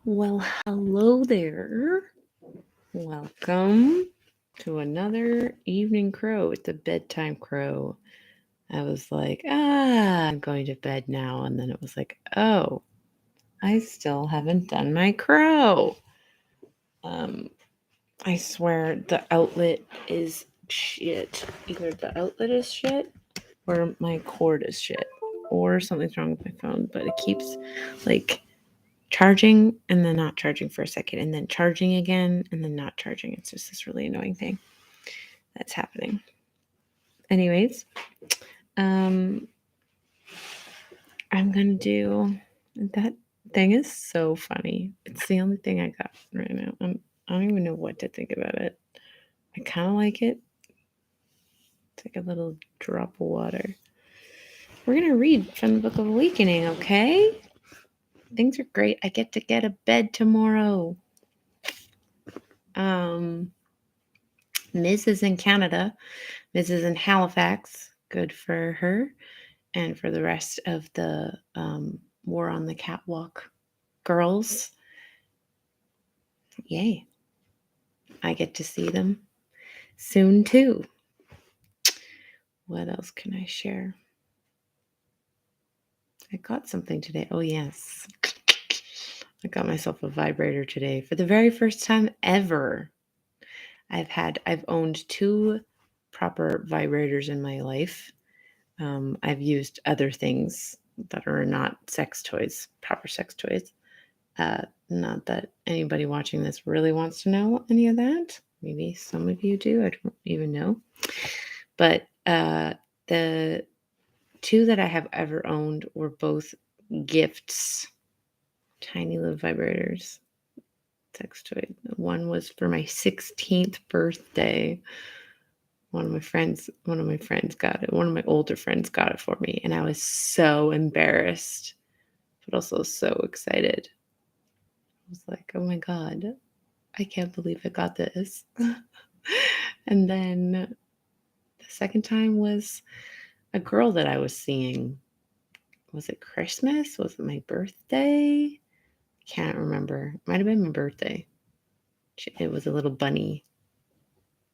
Well, hello there. Welcome to another evening crow. It's a bedtime crow. I was like, I'm going to bed now. And then it was like, oh, I still haven't done my crow. Um, I swear the outlet is shit. Either the outlet is shit or my cord is shit or something's wrong with my phone, but it keeps like charging and then not charging for a second and then charging again and then not charging. It's just this really annoying thing that's happening. Anyways, um, I'm gonna do that thing is so funny. It's the only thing I got right now. I don't even know what to think about it. I kind of like it. It's like a little drop of water. We're gonna read from the Book of Awakening, okay? Things are great. I get to get a bed tomorrow. Ms. is in Canada. Ms. is in Halifax. Good for her. And for the rest of the War on the Catwalk girls, yay. I get to see them soon too. What else can I share? I got something today. Oh, yes. I got myself a vibrator today for the very first time ever. I've owned 2 proper vibrators in my life. I've used other things that are not sex toys, proper sex toys. Not that anybody watching this really wants to know any of that. Maybe some of you do. I don't even know. But the 2 that I have ever owned were both gifts, tiny little vibrators, sex toy. One was for my 16th birthday. One of my friends got it. One of my older friends got it for me, and I was so embarrassed, but also so excited. I was like, oh my God, I can't believe I got this. And then the second time was a girl that I was seeing. Was it Christmas? Was it my birthday? Can't remember. Might have been my birthday. It was a little bunny.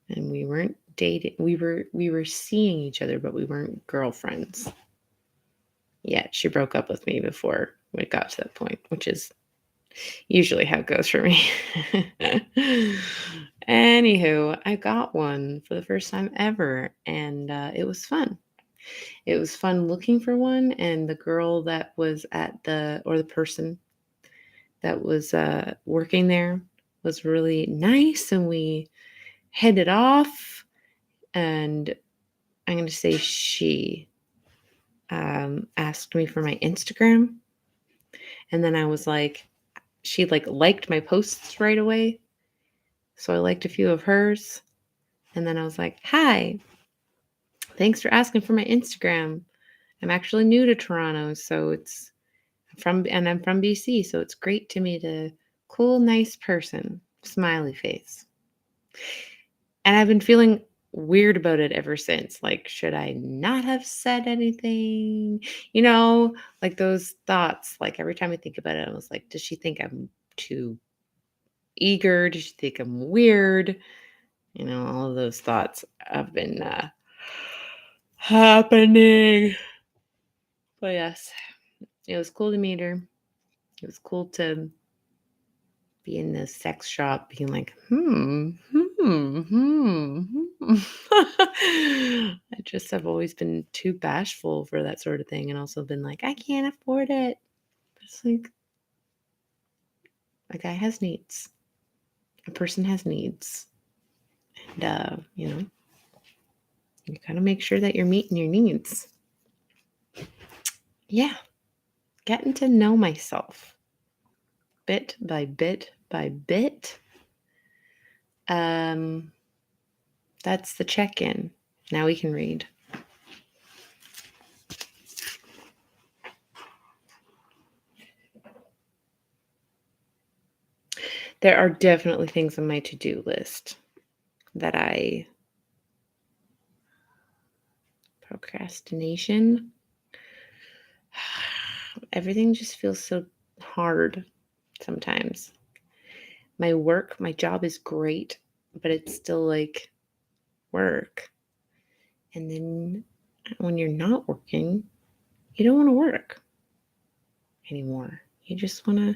And we weren't dating. We were seeing each other, but we weren't girlfriends. Yeah, she broke up with me before we got to that point, which is usually how it goes for me. Anywho, I got one for the first time ever, and it was fun. It was fun looking for one, and the girl that was the person that was working there was really nice, and we hit it off. And I'm going to say she asked me for my Instagram, and then I was like, she liked my posts right away. So I liked a few of hers. And then I was like, hi, thanks for asking for my Instagram. I'm actually new to Toronto, so I'm from BC, so it's great to meet a cool, nice person. Smiley face. And I've been feeling weird about it ever since. Like, should I not have said anything? Like those thoughts. Like every time I think about it, I was like, does she think I'm too eager? Does she think I'm weird? All of those thoughts have been happening. But yes, it was cool to meet her. It was cool to be in the sex shop being like, I just have always been too bashful for that sort of thing, and also been like, I can't afford it. It's like, a guy has needs. A person has needs. And, you gotta make sure that you're meeting your needs. Yeah. Getting to know myself. Bit by bit by bit. That's the check-in. Now we can read. There are definitely things on my to-do list that procrastination. Everything just feels so hard. sometimes. My job is great, but it's still like work. And then when you're not working, you don't want to work anymore. You just want to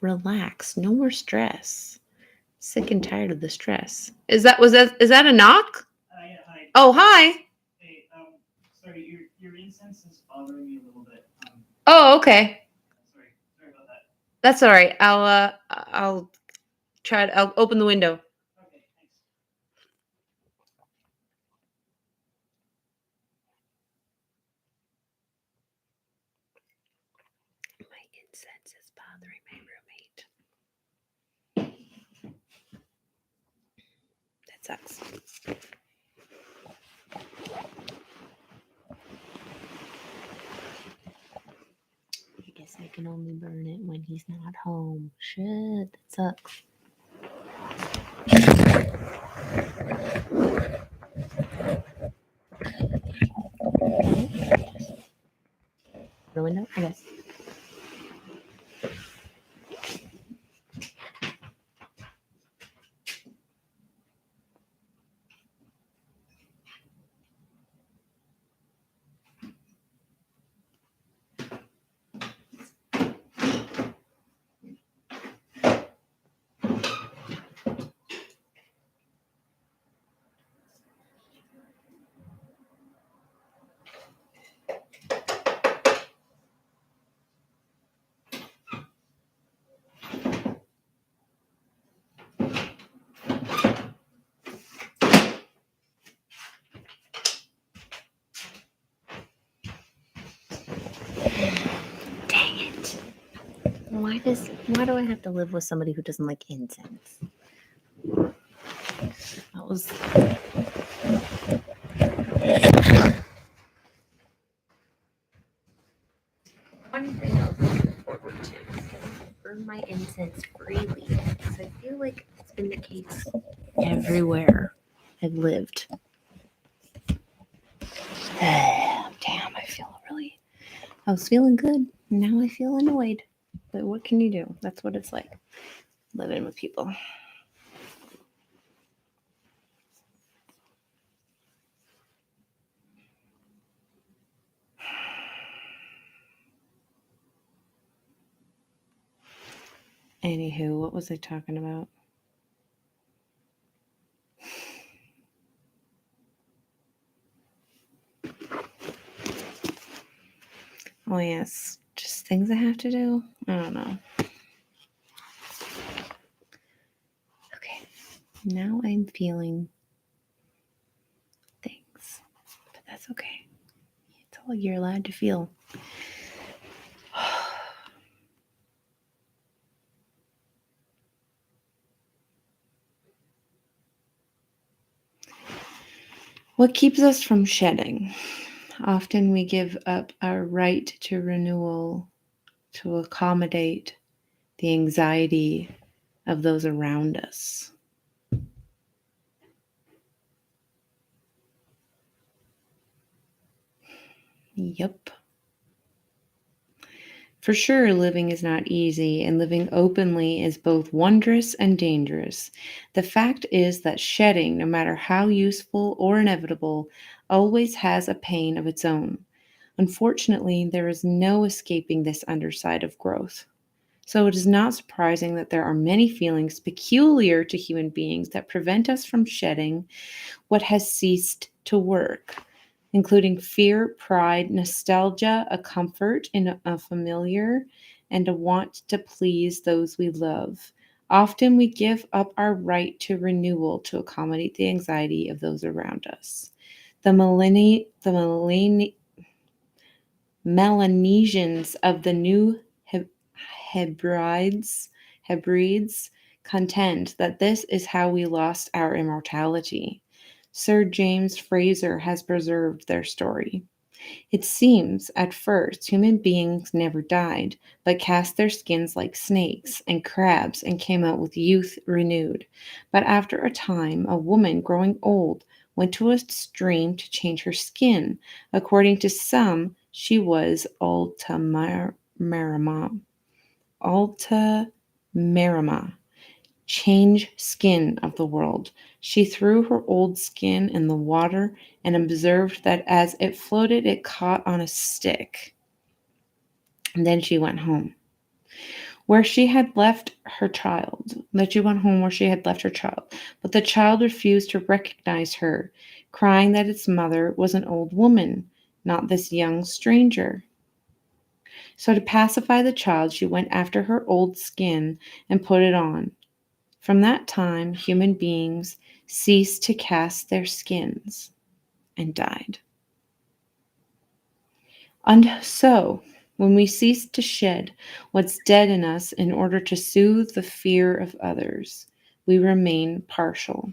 relax. No more stress. Sick and tired of the stress. Is that a knock? Yeah, hi. Oh, hi. Hey, sorry, your incense is bothering me a little bit. Oh, okay. Sorry about that. That's all right. I'll I'll open the window. Okay, thanks. My incense is bothering my roommate. That sucks. I guess I can only burn it when he's not home. Shit, that sucks. The window, I guess. Dang it. Why do I have to live with somebody who doesn't like incense? That was one thing I was looking forward to. I can burn my incense freely because I feel like it's been the case everywhere I've lived. Damn, I was feeling good. Now I feel annoyed. But what can you do? That's what it's like living with people. Anywho, what was I talking about? Oh, yes. Just things I have to do. I don't know. Okay. Now I'm feeling things. But that's okay. It's all you're allowed to feel. What keeps us from shedding? Often we give up our right to renewal to accommodate the anxiety of those around us. Yep. For sure, living is not easy, and living openly is both wondrous and dangerous. The fact is that shedding, no matter how useful or inevitable, always has a pain of its own. Unfortunately, there is no escaping this underside of growth. So it is not surprising that there are many feelings peculiar to human beings that prevent us from shedding what has ceased to work, including fear, pride, nostalgia, a comfort in a familiar, and a want to please those we love. Often we give up our right to renewal to accommodate the anxiety of those around us. The Melanesians of the New Hebrides, Hebrides contend that this is how we lost our immortality. Sir James Fraser has preserved their story. It seems, at first, human beings never died, but cast their skins like snakes and crabs and came out with youth renewed. But after a time, a woman growing old went to a stream to change her skin. According to some, she was Alta Marama. Alta Marima, change skin of the world. She threw her old skin in the water and observed that as it floated, it caught on a stick. And then she went home. Where she had left her child. That she went home where she had left her child. But the child refused to recognize her, crying that its mother was an old woman, not this young stranger. So, to pacify the child, she went after her old skin and put it on. From that time, human beings ceased to cast their skins and died. And so, when we cease to shed what's dead in us in order to soothe the fear of others, we remain partial.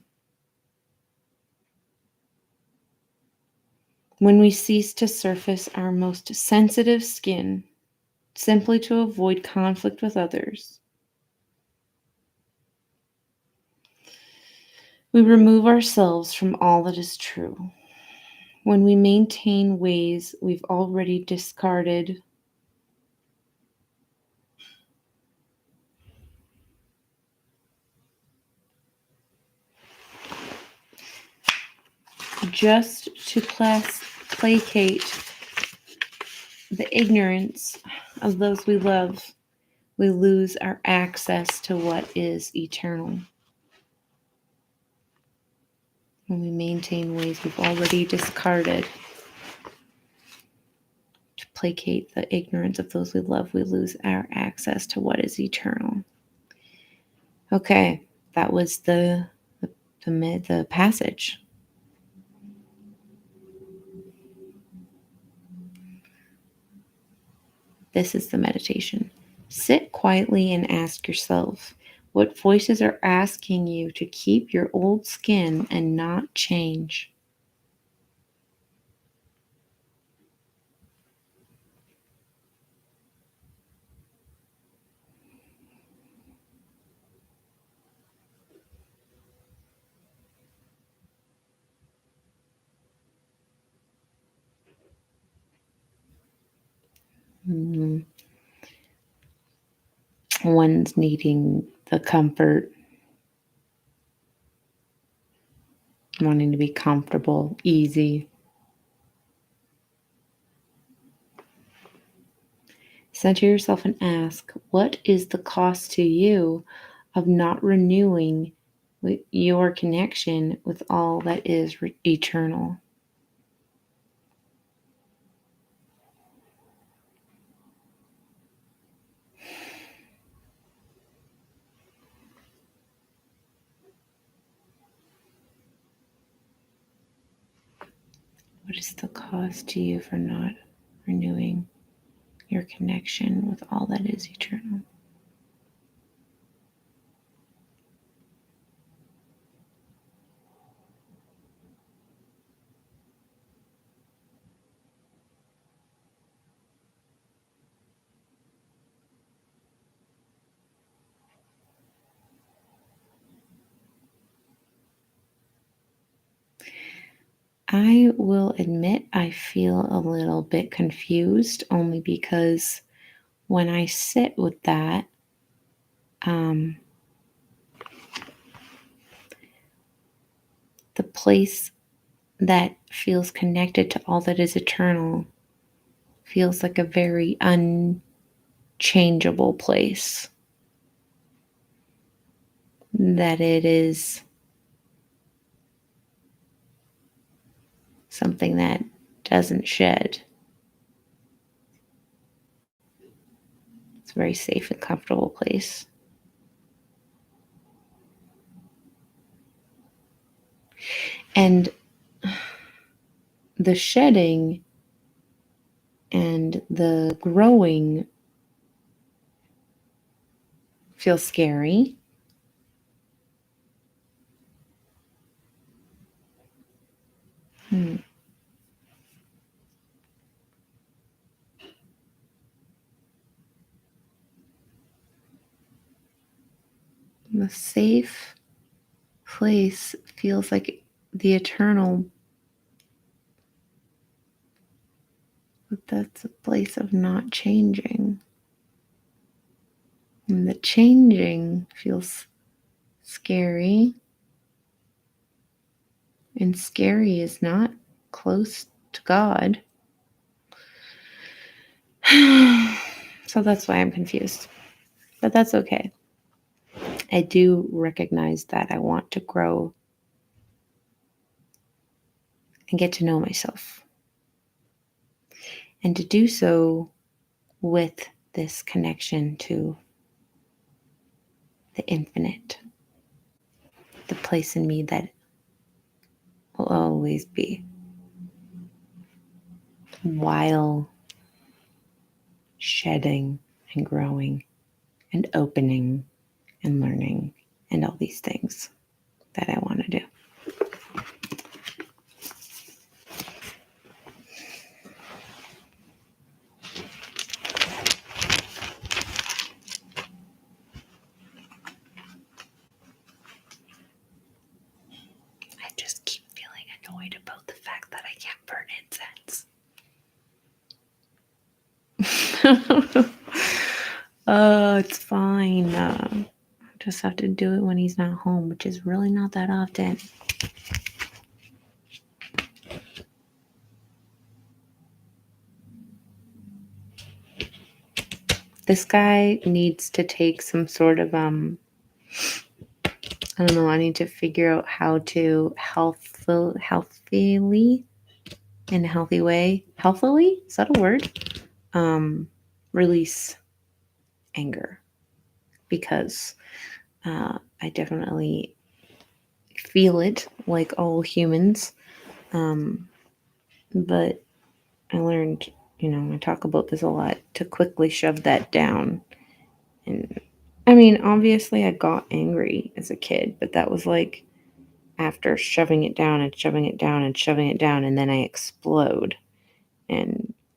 When we cease to surface our most sensitive skin simply to avoid conflict with others, we remove ourselves from all that is true. When we maintain ways we've already discarded, just to placate the ignorance of those we love, we lose our access to what is eternal. When we maintain ways we've already discarded to placate the ignorance of those we love, we lose our access to what is eternal. Okay, that was the passage. This is the meditation. Sit quietly and ask yourself, what voices are asking you to keep your old skin and not change? One's needing the comfort, wanting to be comfortable, easy. Center yourself and ask, what is the cost to you of not renewing your connection with all that is eternal? What is the cost to you for not renewing your connection with all that is eternal? I will admit I feel a little bit confused only because when I sit with that, the place that feels connected to all that is eternal feels like a very unchangeable place. That it is something that doesn't shed. It's a very safe and comfortable place. And the shedding and the growing feels scary. The safe place feels like the eternal, but that's a place of not changing. And the changing feels scary. And scary is not close to God. So that's why I'm confused. But that's okay. I do recognize that I want to grow and get to know myself. And to do so with this connection to the infinite, the place in me that will always be, while shedding and growing and opening and learning and all these things that I want to do. I just keep feeling annoyed about the fact that I can't burn incense. It's fine. I just have to do it when he's not home, which is really not that often. This guy needs to take some sort of I don't know, I need to figure out how to healthily, in a healthy way, healthily, is that a word? Release anger, because I definitely feel it like all humans. But I learned, I talk about this a lot, to quickly shove that down. And I mean, obviously I got angry as a kid, but that was like after shoving it down and shoving it down and shoving it down, and then I explode,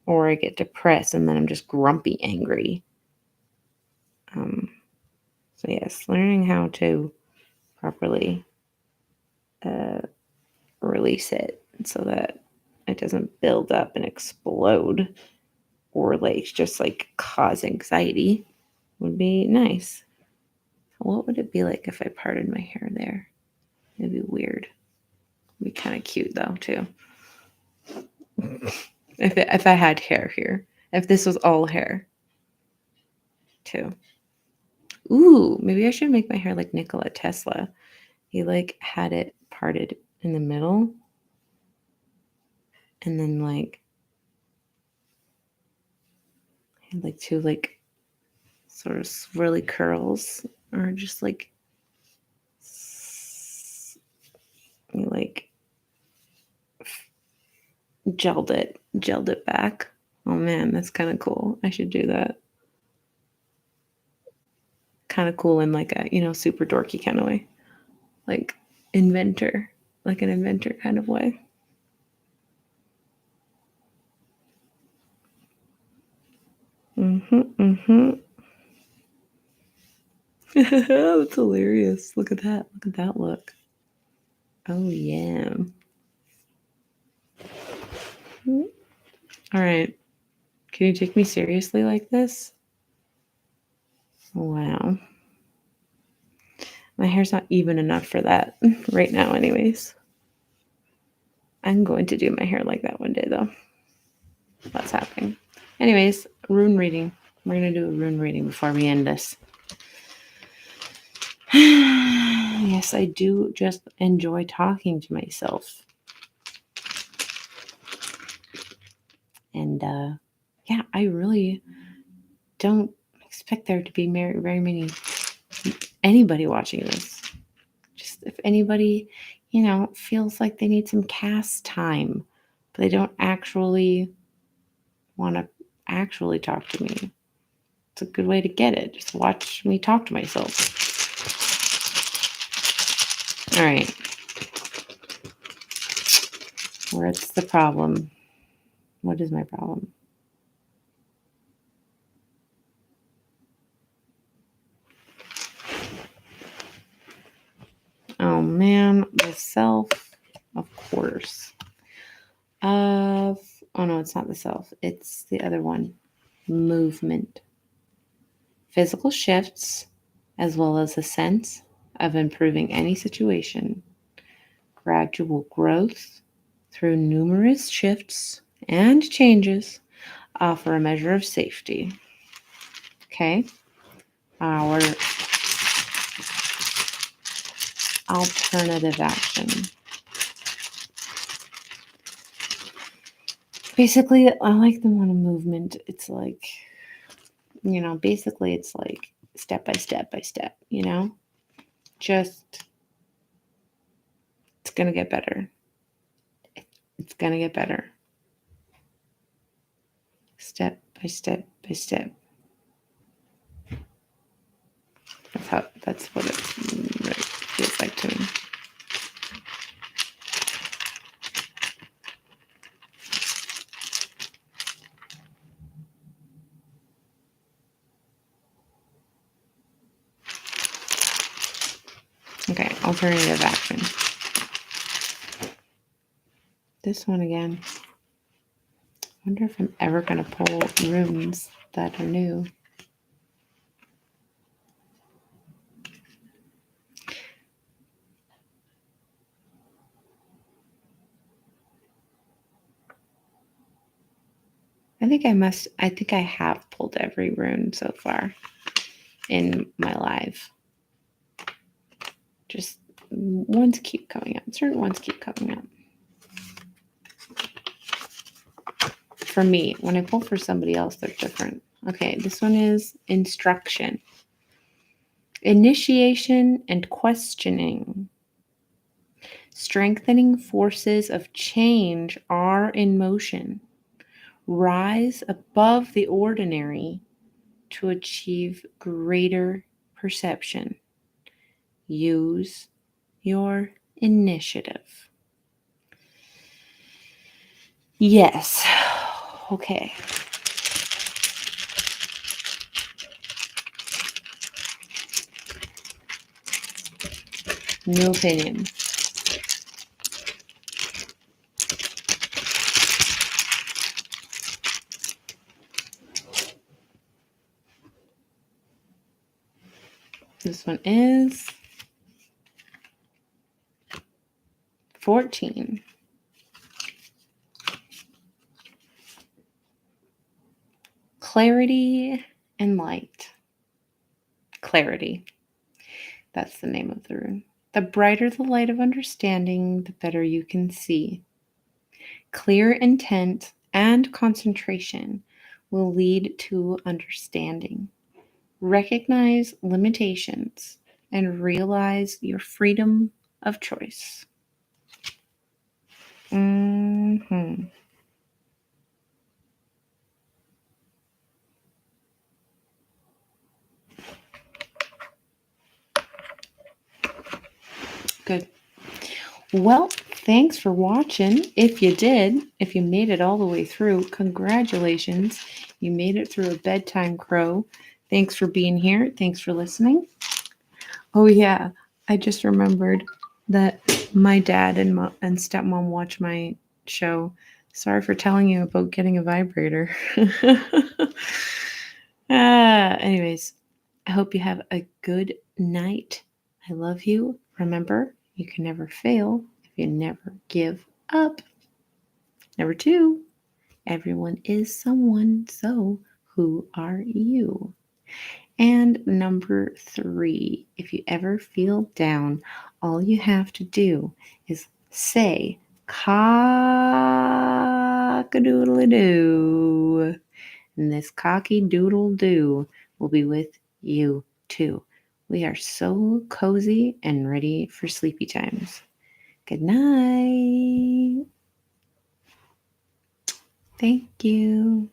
or I get depressed and then I'm just grumpy angry. So yes, learning how to properly release it so that it doesn't build up and explode, or like just like cause anxiety, would be nice. What would it be like if I parted my hair there? It'd be weird. It'd be kind of cute though too. If I had hair here, if this was all hair too. Ooh, maybe I should make my hair like Nikola Tesla. He like had it parted in the middle, and then like had like two like sort of swirly curls, or just like you like gelled it back. Oh man, that's kind of cool. I should do that. Kind of cool in like a, super dorky kind of way. Like inventor, like an inventor kind of way. That's hilarious. Look at that. Look at that look. Oh yeah. All right. Can you take me seriously like this? Wow. My hair's not even enough for that right now, anyways. I'm going to do my hair like that one day, though. That's happening. Anyways, rune reading. We're going to do a rune reading before we end this. Yes, I do just enjoy talking to myself. And yeah, I really don't expect there to be very many anybody watching this. Just if anybody, feels like they need some cast time, but they don't actually want to actually talk to me, it's a good way to get it. Just watch me talk to myself. All right. What's the problem? What is my problem? Oh man, the self, of course. Oh no, it's not the self. It's the other one. Movement. physical shifts, as well as a sense of improving any situation. Gradual growth through numerous shifts and changes offer a measure of safety. Okay, our alternative action. Basically, I like the one of movement. It's like, basically it's like step by step by step, just, it's going to get better. It's going to get better. Step by step by step. That's what it feels like to me. Okay, alternative action. This one again. I wonder if I'm ever going to pull runes that are new. I think I have pulled every rune so far in my live. Just ones keep coming up. Certain ones keep coming up. For me, when I pull for somebody else, they're different. Okay, this one is instruction. Initiation and questioning. Strengthening forces of change are in motion. Rise above the ordinary to achieve greater perception. Use your initiative. Yes. Okay. No opinion. This one is 14. Clarity and light. Clarity. That's the name of the rune. The brighter the light of understanding, the better you can see. Clear intent and concentration will lead to understanding. Recognize limitations and realize your freedom of choice. Mm-hmm. Good. Well, thanks for watching. If you made it all the way through, congratulations. You made it through a bedtime crow. Thanks for being here. Thanks for listening. Oh, yeah. I just remembered that my dad and stepmom watch my show. Sorry for telling you about getting a vibrator. Anyways, I hope you have a good night. I love you. Remember, you can never fail if you never give up. Number 2, everyone is someone, so who are you? And number 3, if you ever feel down, all you have to do is say cock-a-doodle-doo. And this cocky doodle doo will be with you too. We are so cozy and ready for sleepy times. Good night. Thank you.